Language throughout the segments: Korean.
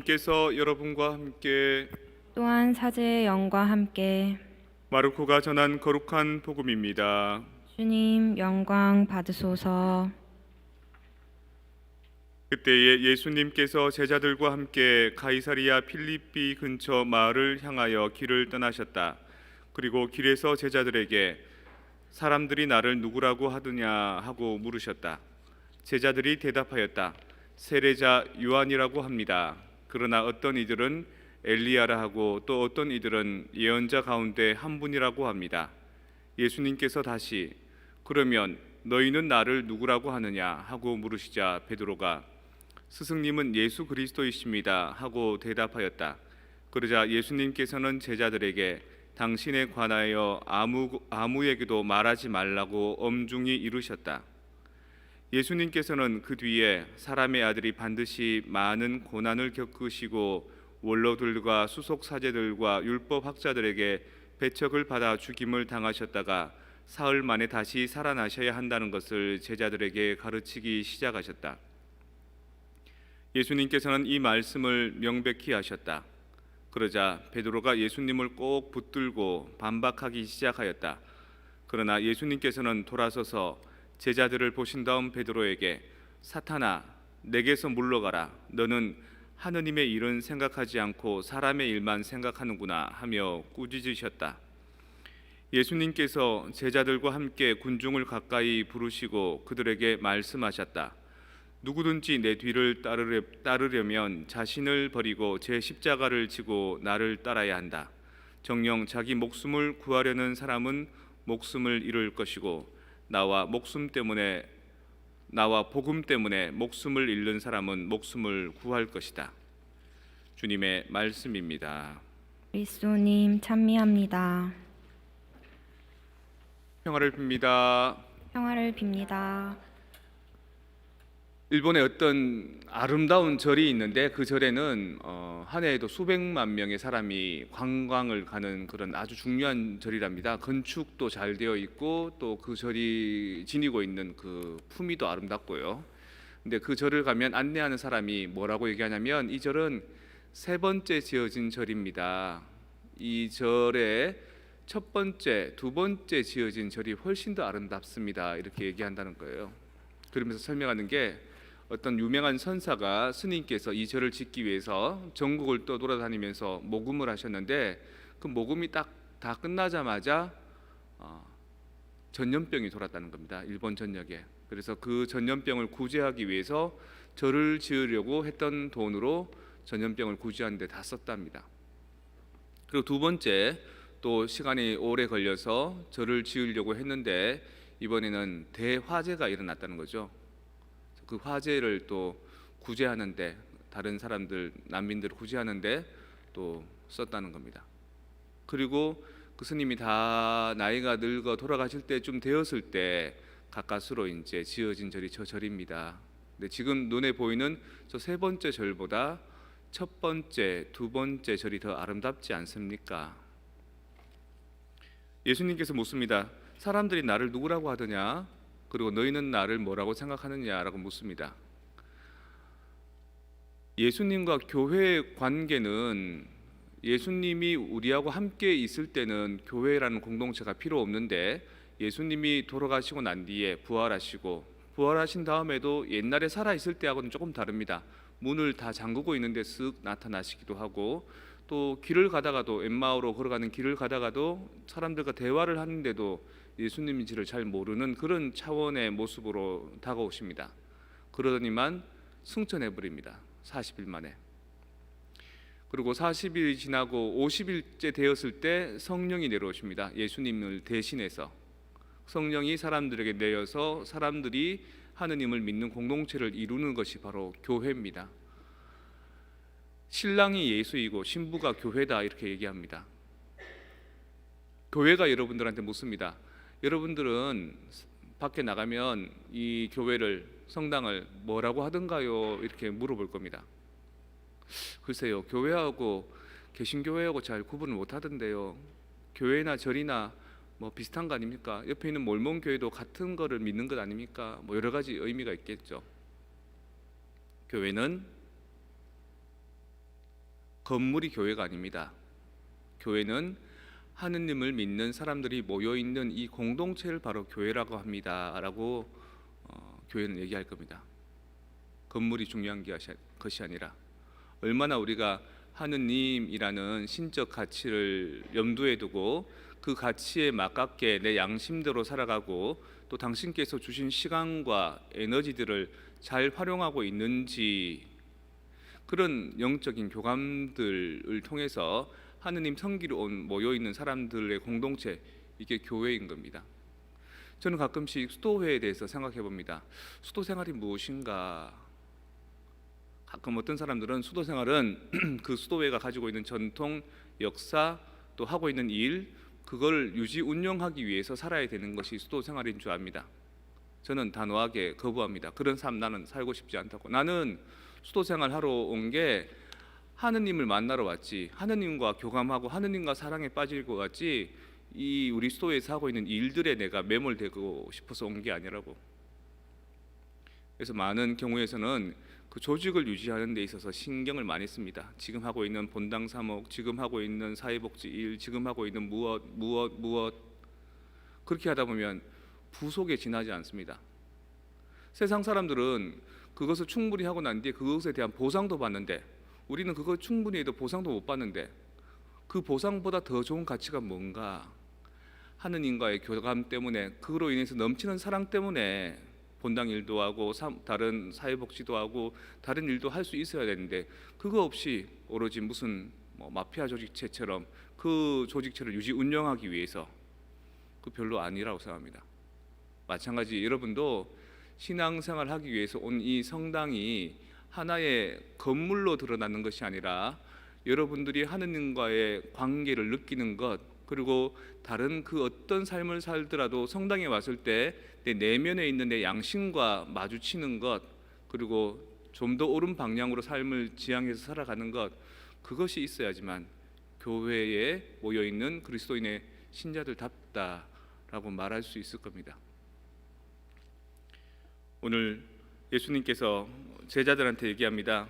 하나님께서 여러분과 함께 또한 사제의 영과 함께 마르코가 전한 거룩한 복음입니다. 주님 영광 받으소서. 그때에 예수님께서 제자들과 함께 가이사리아 필립비 근처 마을을 향하여 길을 떠나셨다. 그리고 길에서 제자들에게 사람들이 나를 누구라고 하느냐 하고 물으셨다. 제자들이 대답하였다. 세례자 요한이라고 합니다. 그러나 어떤 이들은 엘리야라 하고 또 어떤 이들은 예언자 가운데 한 분이라고 합니다. 예수님께서 다시 그러면 너희는 나를 누구라고 하느냐 하고 물으시자 베드로가 스승님은 예수 그리스도이십니다 하고 대답하였다. 그러자 예수님께서는 제자들에게 당신에 관하여 아무에게도 말하지 말라고 엄중히 이르셨다. 예수님께서는 그 뒤에 사람의 아들이 반드시 많은 고난을 겪으시고 원로들과 수석 사제들과 율법 학자들에게 배척을 받아 죽임을 당하셨다가 사흘 만에 다시 살아나셔야 한다는 것을 제자들에게 가르치기 시작하셨다. 예수님께서는 이 말씀을 명백히 하셨다. 그러자 베드로가 예수님을 꼭 붙들고 반박하기 시작하였다. 그러나 예수님께서는 돌아서서 제자들을 보신 다음 베드로에게 사탄아 내게서 물러가라. 너는 하느님의 일은 생각하지 않고 사람의 일만 생각하는구나 하며 꾸짖으셨다. 예수님께서 제자들과 함께 군중을 가까이 부르시고 그들에게 말씀하셨다. 누구든지 내 뒤를 따르려면 자신을 버리고 제 십자가를 지고 나를 따라야 한다. 정녕 자기 목숨을 구하려는 사람은 목숨을 잃을 것이고 나와 복음 때문에 목숨을 잃는 사람은 목숨을 구할 것이다. 주님의 말씀입니다. 그리스도님 찬미합니다. 평화를 빕니다. 평화를 빕니다. 일본에 어떤 아름다운 절이 있는데 그 절에는 한 해에도 수백만 명의 사람이 관광을 가는 그런 아주 중요한 절이랍니다. 건축도 잘 되어 있고 또 그 절이 지니고 있는 그 품위도 아름답고요. 근데 그 절을 가면 안내하는 사람이 뭐라고 얘기하냐면 이 절은 세 번째 지어진 절입니다. 이 절의 첫 번째, 두 번째 지어진 절이 훨씬 더 아름답습니다. 이렇게 얘기한다는 거예요. 그러면서 설명하는 게 어떤 유명한 선사가 스님께서 이 절을 짓기 위해서 전국을 또 돌아다니면서 모금을 하셨는데 그 모금이 딱 다 끝나자마자 전염병이 돌았다는 겁니다. 일본 전역에. 그래서 그 전염병을 구제하기 위해서 절을 지으려고 했던 돈으로 전염병을 구제하는 데 다 썼답니다. 그리고 두 번째 또 시간이 오래 걸려서 절을 지으려고 했는데 이번에는 대화재가 일어났다는 거죠. 그 화재를 또 구제하는데 다른 사람들 난민들을 구제하는데 또 썼다는 겁니다. 그리고 그 스님이 다 나이가 늙어 돌아가실 때쯤 되었을 때 가까스로 이제 지어진 절이 저 절입니다. 근데 지금 눈에 보이는 저 세 번째 절보다 첫 번째, 두 번째 절이 더 아름답지 않습니까? 예수님께서 묻습니다. 사람들이 나를 누구라고 하더냐? 그리고 너희는 나를 뭐라고 생각하느냐라고 묻습니다. 예수님과 교회의 관계는 예수님이 우리하고 함께 있을 때는 교회라는 공동체가 필요 없는데 예수님이 돌아가시고 난 뒤에 부활하신 다음에도 옛날에 살아 있을 때하고는 조금 다릅니다. 문을 다 잠그고 있는데 쓱 나타나시기도 하고 또 길을 가다가도 엠마오로 걸어가는 길을 가다가도 사람들과 대화를 하는데도 예수님인지를 잘 모르는 그런 차원의 모습으로 다가오십니다. 그러더니만 승천해 버립니다. 40일 만에. 그리고 40일이 지나고 50일째 되었을 때 성령이 내려오십니다. 예수님을 대신해서 성령이 사람들에게 내려서 사람들이 하느님을 믿는 공동체를 이루는 것이 바로 교회입니다. 신랑이 예수이고 신부가 교회다 이렇게 얘기합니다. 교회가 여러분들한테 묻습니다. 여러분들은 밖에 나가면 이 교회를 성당을 뭐라고 하던가요? 이렇게 물어볼 겁니다. 글쎄요, 교회하고 개신교회하고 잘 구분을 못 하던데요. 교회나 절이나 뭐 비슷한 거 아닙니까? 옆에 있는 몰몬 교회도 같은 거를 믿는 것 아닙니까? 뭐 여러 가지 의미가 있겠죠. 교회는 건물이 교회가 아닙니다. 교회는 하느님을 믿는 사람들이 모여 있는 이 공동체를 바로 교회라고 합니다라고 교회는 얘기할 겁니다. 건물이 중요한 것이 아니라 얼마나 우리가 하느님이라는 신적 가치를 염두에 두고 그 가치에 맞게 내 양심대로 살아가고 또 당신께서 주신 시간과 에너지들을 잘 활용하고 있는지, 그런 영적인 교감들을 통해서 하느님 섬기러 온 모여 있는 사람들의 공동체, 이게 교회인 겁니다. 저는 가끔씩 수도회에 대해서 생각해 봅니다. 수도 생활이 무엇인가? 가끔 어떤 사람들은 수도 생활은 그 수도회가 가지고 있는 전통, 역사, 또 하고 있는 일, 그걸 유지 운영하기 위해서 살아야 되는 것이 수도 생활인 줄 압니다. 저는 단호하게 거부합니다. 그런 삶 나는 살고 싶지 않다고. 나는 수도 생활 하러 온 게 하느님을 만나러 왔지, 하느님과 교감하고 하느님과 사랑에 빠지고 왔지, 이 우리 수도에서 하고 있는 일들에 내가 매몰되고 싶어서 온 게 아니라고. 그래서 많은 경우에서는 그 조직을 유지하는 데 있어서 신경을 많이 씁니다. 지금 하고 있는 본당 사목, 지금 하고 있는 사회복지 일, 지금 하고 있는 무엇 그렇게 하다 보면 부속에 지나지 않습니다. 세상 사람들은 그것을 충분히 하고 난 뒤에 그것에 대한 보상도 받는데, 우리는 그걸 충분히 해도 보상도 못 받는데, 그 보상보다 더 좋은 가치가 뭔가? 하느님과의 교감 때문에, 그로 인해서 넘치는 사랑 때문에 본당 일도 하고 다른 사회복지도 하고 다른 일도 할 수 있어야 되는데, 그거 없이 오로지 무슨 마피아 조직체처럼 그 조직체를 유지 운영하기 위해서, 그 별로 아니라고 생각합니다. 마찬가지 여러분도 신앙생활 하기 위해서 온 이 성당이 하나의 건물로 드러나는 것이 아니라 여러분들이 하느님과의 관계를 느끼는 것, 그리고 다른 그 어떤 삶을 살더라도 성당에 왔을 때 내 내면에 있는 내 양심과 마주치는 것, 그리고 좀 더 옳은 방향으로 삶을 지향해서 살아가는 것, 그것이 있어야지만 교회에 모여있는 그리스도인의 신자들답다라고 말할 수 있을 겁니다. 오늘 예수님께서 제자들한테 얘기합니다.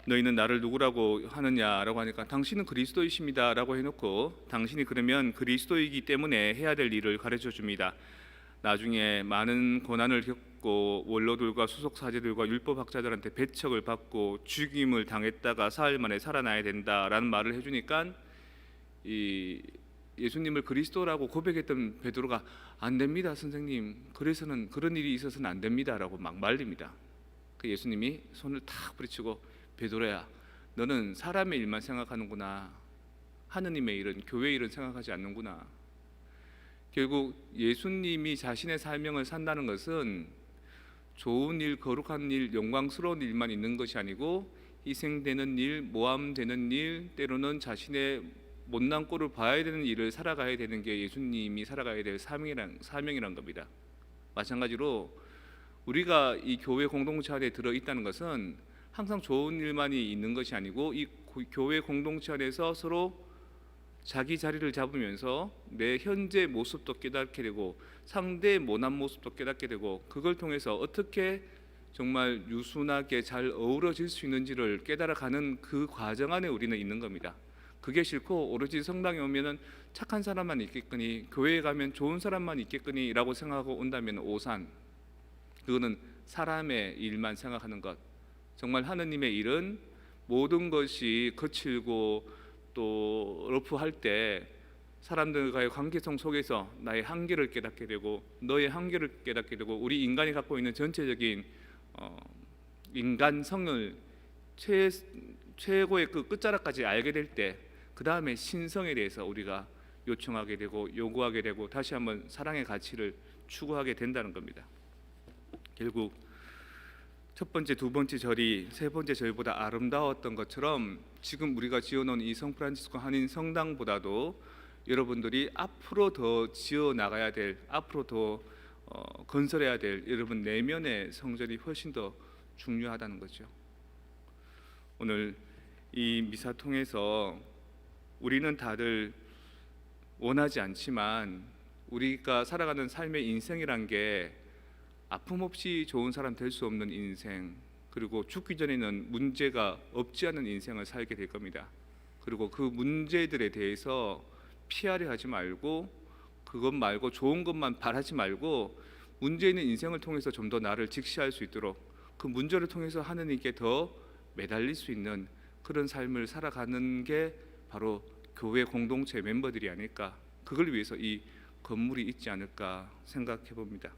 너희는 나를 누구라고 하느냐라고 하니까 당신은 그리스도이십니다라고 해놓고, 당신이 그러면 그리스도이기 때문에 해야 될 일을 가르쳐 줍니다. 나중에 많은 고난을 겪고 원로들과 수석사제들과 율법학자들한테 배척을 받고 죽임을 당했다가 사흘 만에 살아나야 된다라는 말을 해주니까 이 예수님을 그리스도라고 고백했던 베드로가 안 됩니다 선생님, 그래서는 그런 일이 있어서는 안 됩니다라고 막 말립니다. 그 예수님이 손을 탁 부리치고, 베드로야, 너는 사람의 일만 생각하는구나. 하느님의 일은, 교회의 일은 생각하지 않는구나. 결국 예수님이 자신의 사명을 산다는 것은 좋은 일, 거룩한 일, 영광스러운 일만 있는 것이 아니고 희생되는 일, 모함되는 일, 때로는 자신의 못난 꼴을 봐야 되는 일을 살아가야 되는 게 예수님이 살아가야 될 사명이란 겁니다. 마찬가지로 우리가 이 교회 공동체 안에 들어있다는 것은 항상 좋은 일만이 있는 것이 아니고, 이 교회 공동체 안에서 서로 자기 자리를 잡으면서 내 현재 모습도 깨닫게 되고 상대의 모난 모습도 깨닫게 되고, 그걸 통해서 어떻게 정말 유순하게 잘 어우러질 수 있는지를 깨달아가는 그 과정 안에 우리는 있는 겁니다. 그게 싫고 오로지 성당에 오면은 착한 사람만 있겠거니, 교회에 가면 좋은 사람만 있겠거니 라고 생각하고 온다면 오산, 그거는 사람의 일만 생각하는 것. 정말 하느님의 일은 모든 것이 거칠고 또 러프할 때 사람들과의 관계성 속에서 나의 한계를 깨닫게 되고 너의 한계를 깨닫게 되고, 우리 인간이 갖고 있는 전체적인 인간성을 최고의 그 끝자락까지 알게 될 때, 그 다음에 신성에 대해서 우리가 요청하게 되고 요구하게 되고 다시 한번 사랑의 가치를 추구하게 된다는 겁니다. 결국 첫 번째, 두 번째 절이 세 번째 절보다 아름다웠던 것처럼, 지금 우리가 지어놓은 이 성프란치스코 한인 성당보다도 여러분들이 앞으로 더 지어 나가야 될, 앞으로 더 건설해야 될 여러분 내면의 성전이 훨씬 더 중요하다는 거죠. 오늘 이 미사 통해서 우리는 다들 원하지 않지만 우리가 살아가는 삶의 인생이란 게 아픔 없이 좋은 사람 될 수 없는 인생, 그리고 죽기 전에는 문제가 없지 않은 인생을 살게 될 겁니다. 그리고 그 문제들에 대해서 피하려 하지 말고, 그것 말고 좋은 것만 바라지 말고, 문제 있는 인생을 통해서 좀 더 나를 직시할 수 있도록, 그 문제를 통해서 하느님께 더 매달릴 수 있는 그런 삶을 살아가는 게 바로 교회 공동체 멤버들이 아닐까, 그걸 위해서 이 건물이 있지 않을까 생각해 봅니다.